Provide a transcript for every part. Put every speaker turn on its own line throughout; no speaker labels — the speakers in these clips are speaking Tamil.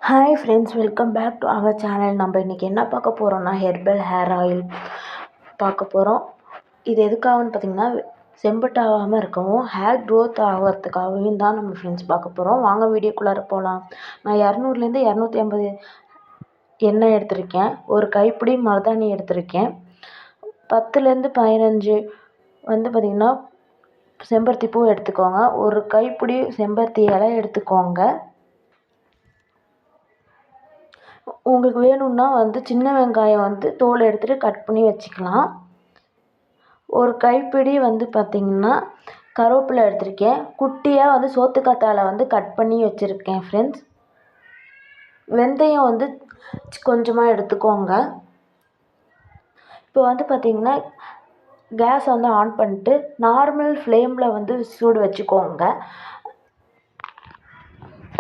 Hi friends, welcome back to our channel. நம்ம இன்றைக்கி என்ன பார்க்க போகிறோம்னா ஹெர்பல் ஹேர் ஆயில் பார்க்க போகிறோம். இது எதுக்காகன்னு பார்த்திங்கன்னா செம்பட்டாகாமல் இருக்கவும் ஹேர் க்ரோத் ஆகிறதுக்காகவும் தான் நம்ம ஃப்ரெண்ட்ஸ் பார்க்க போகிறோம். வாங்க வீடியோக்குள்ளார போகலாம். நான் 200லேருந்து 250 எண்ணெய் எடுத்திருக்கேன். ஒரு கைப்பிடி மருதாணி எடுத்திருக்கேன். 10லேருந்து 15 பார்த்திங்கன்னா செம்பருத்தி பூ எடுத்துக்கோங்க. ஒரு கைப்பிடி செம்பருத்தி இலை எடுத்துக்கோங்க. உங்களுக்கு வேணும்னா சின்ன வெங்காயம் தோல் எடுத்துகிட்டு கட் பண்ணி வச்சுக்கலாம். ஒரு கைப்பிடி பார்த்திங்கன்னா கருவேப்பிலை எடுத்திருக்கேன். குட்டியாக சோத்துக்கத்தாழை கட் பண்ணி வச்சுருக்கேன் ஃப்ரெண்ட்ஸ். வெந்தயம் கொஞ்சமாக எடுத்துக்கோங்க. இப்போ பார்த்திங்கன்னா கேஸ் ஆன் பண்ணிட்டு நார்மல் ஃப்ளேமில் சூடு வச்சுக்கோங்க.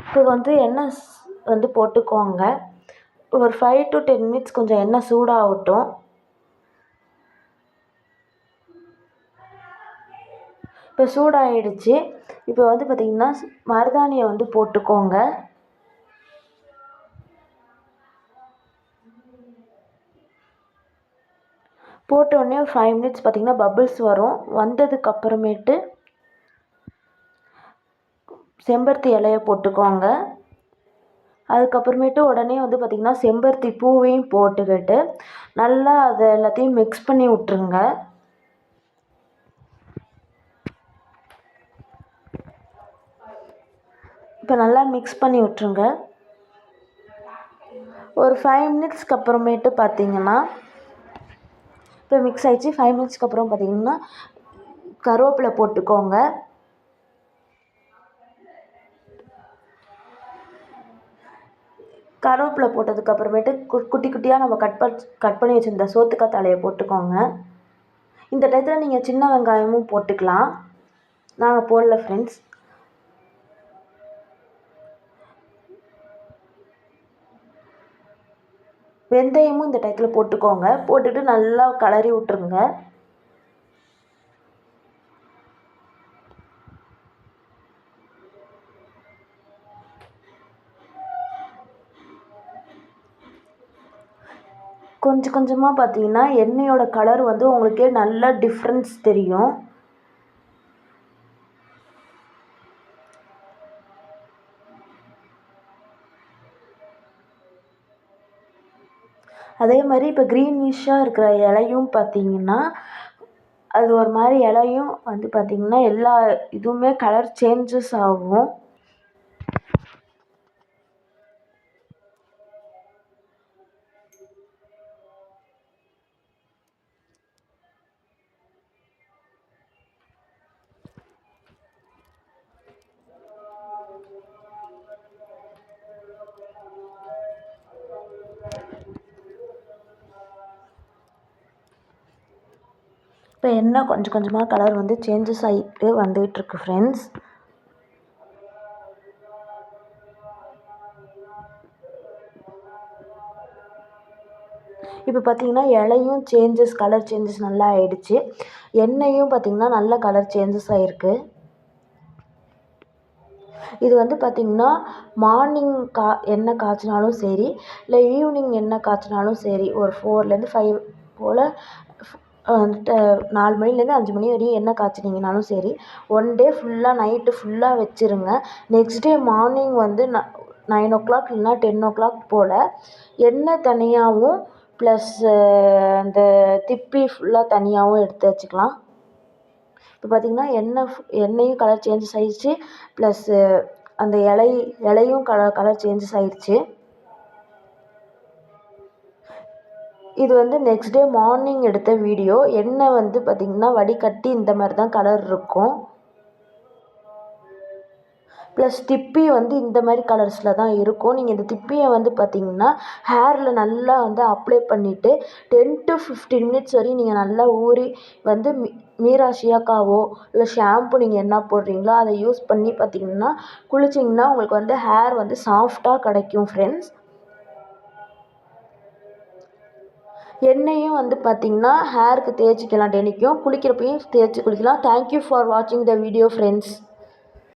இப்போ எண்ணெய் போட்டுக்கோங்க. ஒரு 5 to 10 minutes கொஞ்சம் எண்ணெய் சூடாகட்டும். இப்போ சூடாகிடுச்சு. இப்போ பார்த்திங்கன்னா மருதாணியை போட்டுக்கோங்க. போட்டோடனே ஒரு 5 minutes பார்த்திங்கன்னா பபிள்ஸ் வரும். வந்ததுக்கப்புறமேட்டு செம்பருத்தி இலையை போட்டுக்கோங்க. அதுக்கப்புறமேட்டு உடனே பார்த்திங்கன்னா செம்பருத்தி பூவையும் போட்டுக்கிட்டு நல்லா அதை எல்லாத்தையும் மிக்ஸ் பண்ணி விட்ருங்க. இப்போ நல்லா மிக்ஸ் பண்ணி விட்ருங்க. ஒரு 5 minutesக்கு அப்புறமேட்டு பார்த்திங்கன்னா இப்போ மிக்ஸ் ஆகிடுச்சு. 5 minutesக்கு அப்புறம் பார்த்திங்கன்னா கருவேப்பிலை போட்டுக்கோங்க. கருவேப்பிலை போட்டதுக்கப்புறமேட்டு குட்டி குட்டியாக நம்ம கட் பண்ணி வச்சுருந்த சோத்துக்கத்தாழையை போட்டுக்கோங்க. இந்த டயத்தில் நீங்கள் சின்ன வெங்காயமும் போட்டுக்கலாம். நாங்கள் போடல ஃப்ரெண்ட்ஸ். வெந்தயமும் இந்த டயத்தில் போட்டுக்கோங்க. போட்டுட்டு நல்லா கிளறி விட்ருங்க. கொஞ்சம் கொஞ்சமாக பார்த்திங்கன்னா எண்ணெயோட கலர் உங்களுக்கே நல்லா டிஃப்ரென்ஸ் தெரியும். அதே மாதிரி இப்போ க்ரீனிஷாக இருக்கிற இலையும் பார்த்திங்கன்னா அது ஒரு மாதிரி இலையும் பார்த்திங்கன்னா எல்லா இதுவுமே கலர் சேஞ்சஸ் ஆகும். இப்போ எண்ணெய் கொஞ்சம் கொஞ்சமாக கலர் சேஞ்சஸ் ஆகிட்டு வந்துகிட்ருக்கு ஃப்ரெண்ட்ஸ். இப்போ பார்த்திங்கன்னா இலையும் கலர் சேஞ்சஸ் நல்லா ஆகிடுச்சு. எண்ணெயும் பார்த்திங்கன்னா நல்ல கலர் சேஞ்சஸ் ஆகிருக்கு. இது பார்த்திங்கன்னா மார்னிங் எண்ணெய் காய்ச்சினாலும் சரி, இல்லை ஈவினிங் எண்ணெய் காய்ச்சினாலும் சரி, ஒரு 4லேருந்து 5 போல் 4 மணிலேருந்து 5 மணி வரையும் எண்ணெய் காய்ச்சினீங்கனாலும் சரி, 1 டே ஃபுல்லாக நைட்டு ஃபுல்லாக வச்சுருங்க. நெக்ஸ்ட் டே மார்னிங் 9 o'clock இல்லைனா 10 o'clock போல் எண்ணெய் தனியாகவும் ப்ளஸ் அந்த திப்பி ஃபுல்லாக தனியாகவும் எடுத்து வச்சுக்கலாம். இப்போ பார்த்திங்கன்னா எண்ணெயும் கலர் சேஞ்சஸ் ஆகிடுச்சு. ப்ளஸ்ஸு அந்த இலையும் கலர் சேஞ்சஸ் ஆகிடுச்சு. இது நெக்ஸ்ட் டே மார்னிங் எடுத்த வீடியோ. எண்ணெய் பார்த்திங்கன்னா வடிகட்டி இந்த மாதிரி தான் கலர் இருக்கும். ப்ளஸ் திப்பி இந்த மாதிரி கலர்ஸில் தான் இருக்கும். நீங்கள் இந்த திப்பியை பார்த்திங்கன்னா ஹேரில் நல்லா அப்ளை பண்ணிவிட்டு 10 to 15 minutes வரையும் நீங்கள் நல்லா ஊறி மீரா ஷியாக்காவோ இல்லை ஷாம்பு நீங்கள் என்ன போடுறீங்களோ அதை யூஸ் பண்ணி பார்த்திங்கன்னா குளிச்சிங்கன்னா உங்களுக்கு ஹேர் சாஃப்டாக கிடைக்கும் ஃப்ரெண்ட்ஸ். எண்ணெயும் பார்த்திங்கன்னா ஹேருக்கு தேய்ச்சிக்கலாம். டெய்லிக்கும் குளிக்கிறப்பையும் தேய்ச்சி குளிக்கலாம். தேங்க்யூ ஃபார் வாட்சிங் த வீடியோ ஃப்ரெண்ட்ஸ்.